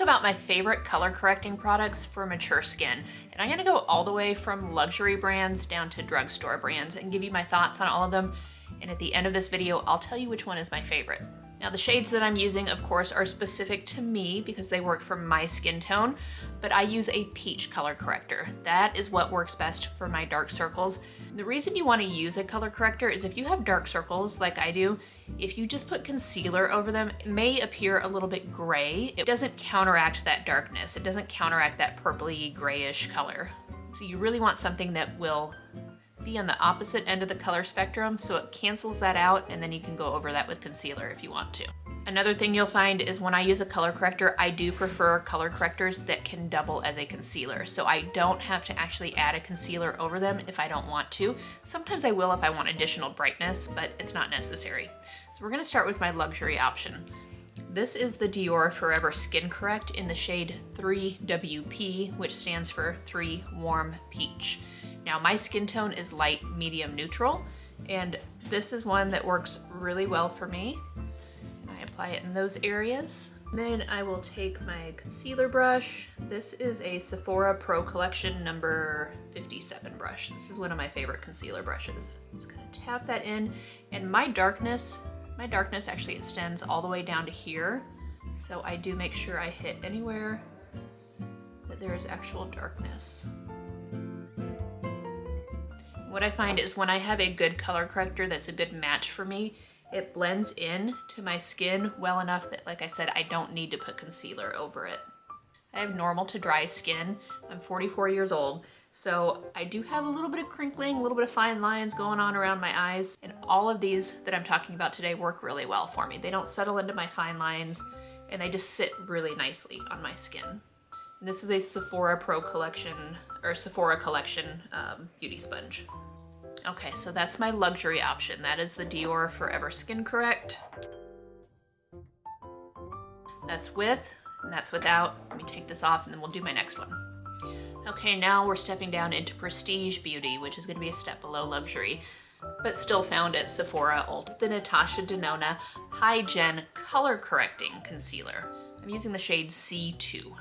about my favorite color correcting products for mature skin. And I'm gonna go all the way from luxury brands down to drugstore brands and give you my thoughts on all of them. And at the end of this video, I'll tell you which one is my favorite. Now the shades that I'm using, of course, are specific to me because they work for my skin tone, but I use a peach color corrector. That is what works best for my dark circles. The reason you want to use a color corrector is if you have dark circles like I do, if you just put concealer over them, it may appear a little bit gray. It doesn't counteract that darkness. It doesn't counteract that purpley grayish color. So you really want something that will be on the opposite end of the color spectrum, so it cancels that out, and then you can go over that with concealer if you want to. Another thing you'll find is when I use a color corrector, I do prefer color correctors that can double as a concealer, so I don't have to actually add a concealer over them if I don't want to. Sometimes I will if I want additional brightness, but it's not necessary. So we're gonna start with my luxury option. This is the Dior Forever Skin Correct in the shade 3WP, which stands for 3 Warm Peach. Now my skin tone is light, medium, neutral, and this is one that works really well for me. I apply it in those areas. Then I will take my concealer brush. This is a Sephora Pro Collection number 57 brush. This is one of my favorite concealer brushes. Just gonna tap that in, and my darkness actually extends all the way down to here. So I do make sure I hit anywhere that there is actual darkness. What I find is when I have a good color corrector that's a good match for me, it blends in to my skin well enough that, like I said, I don't need to put concealer over it. I have normal to dry skin. I'm 44 years old, so I do have a little bit of crinkling, a little bit of fine lines going on around my eyes, and all of these that I'm talking about today work really well for me. They don't settle into my fine lines, and they just sit really nicely on my skin. And this is a Sephora Pro Collection, or Sephora Collection beauty sponge. Okay, so that's my luxury option. That is the Dior Forever Skin Correct. That's with, and that's without. Let me take this off and then we'll do my next one. Okay, now we're stepping down into Prestige Beauty, which is gonna be a step below luxury, but still found at Sephora Ulta. The Natasha Denona High Gen Color Correcting Concealer. I'm using the shade C2.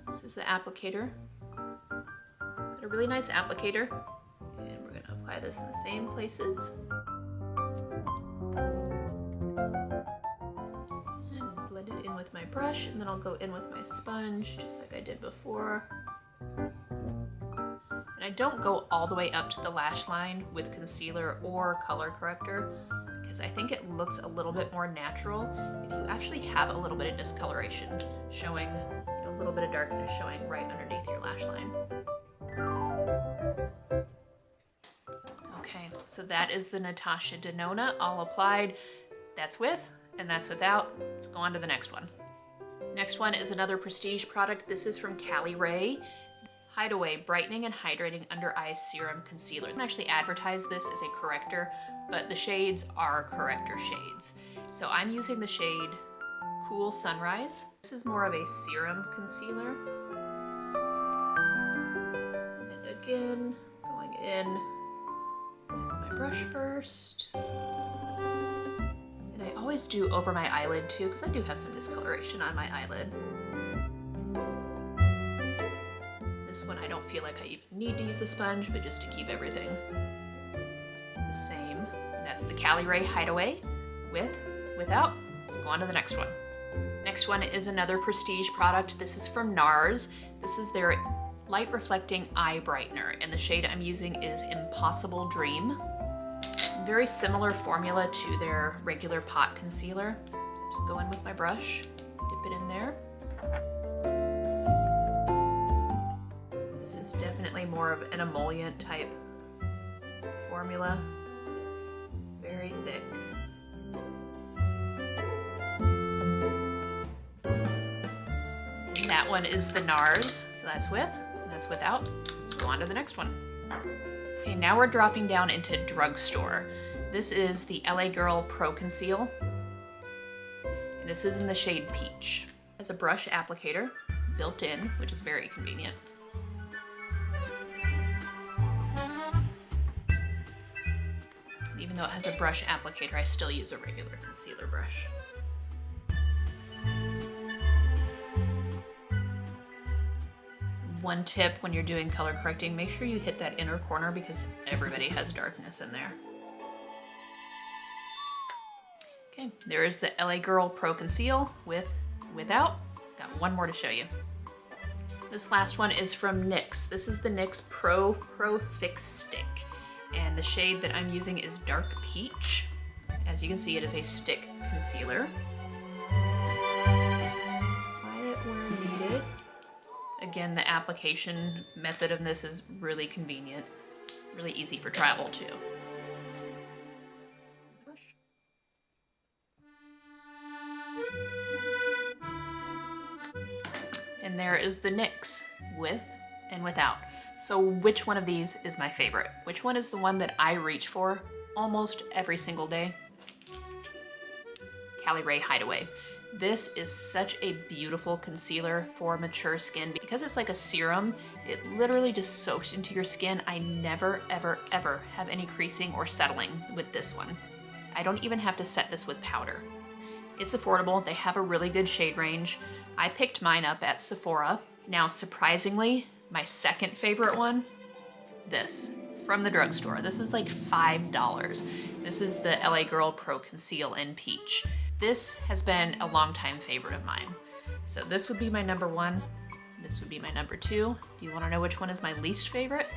This is the applicator. Got a really nice applicator. And we're gonna apply this in the same places. And blend it in with my brush, and then I'll go in with my sponge, just like I did before. And I don't go all the way up to the lash line with concealer or color corrector, because I think it looks a little bit more natural if you actually have a little bit of discoloration showing, a little bit of darkness showing right underneath your lash line. Okay, so that is the Natasha Denona all applied. That's with, and that's without. Let's go on to the next one. Next one is another Prestige product. This is from Cali Ray. Hideaway Brightening and Hydrating Under Eye Serum Concealer. I can actually advertise this as a corrector, but the shades are corrector shades. So I'm using the shade Cool Sunrise. This is more of a serum concealer. And again, going in with my brush first. And I always do over my eyelid too, because I do have some discoloration on my eyelid. This one I don't feel like I even need to use a sponge, but just to keep everything the same. And that's the Cali Ray Hideaway with, without. Let's go on to the next one. Next one is another Prestige product. This is from NARS. This is their Light Reflecting Eye Brightener, and the shade I'm using is Impossible Dream. Very similar formula to their regular pot concealer. Just go in with my brush, dip it in there. This is definitely more of an emollient type formula. Very thick. And that one is the NARS, so that's with, and that's without. Let's go on to the next one. Okay, now we're dropping down into drugstore. This is the LA Girl Pro Conceal. And this is in the shade Peach. It has a brush applicator built in, which is very convenient. Even though it has a brush applicator, I still use a regular concealer brush. One tip when you're doing color correcting, make sure you hit that inner corner because everybody has darkness in there. Okay, there is the LA Girl Pro Conceal without. Got one more to show you. This last one is from NYX. This is the NYX Pro Fix Stick. And the shade that I'm using is Dark Peach. As you can see, it is a stick concealer. Apply it where needed. Again, the application method of this is really convenient. Really easy for travel too. And there is the NYX with and without. So which one of these is my favorite? Which one is the one that I reach for almost every single day? Cali Ray Hideaway. This is such a beautiful concealer for mature skin because it's like a serum. It literally just soaks into your skin. I never, ever, ever have any creasing or settling with this one. I don't even have to set this with powder. It's affordable. They have a really good shade range. I picked mine up at Sephora. Now, surprisingly, my second favorite one, this, from the drugstore. This is like $5. This is the LA Girl Pro Conceal in Peach. This has been a longtime favorite of mine. So this would be my number one. This would be my number two. Do you want to know which one is my least favorite?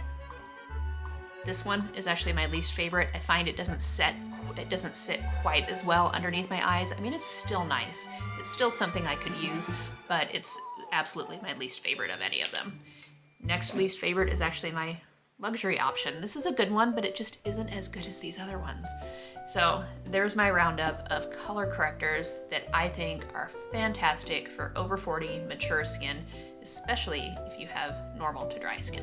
This one is actually my least favorite. I find it doesn't sit quite as well underneath my eyes. I mean, it's still nice. It's still something I could use, but it's absolutely my least favorite of any of them. Next least favorite is actually my luxury option. This is a good one, but it just isn't as good as these other ones. So there's my roundup of color correctors that I think are fantastic for over 40 mature skin, especially if you have normal to dry skin.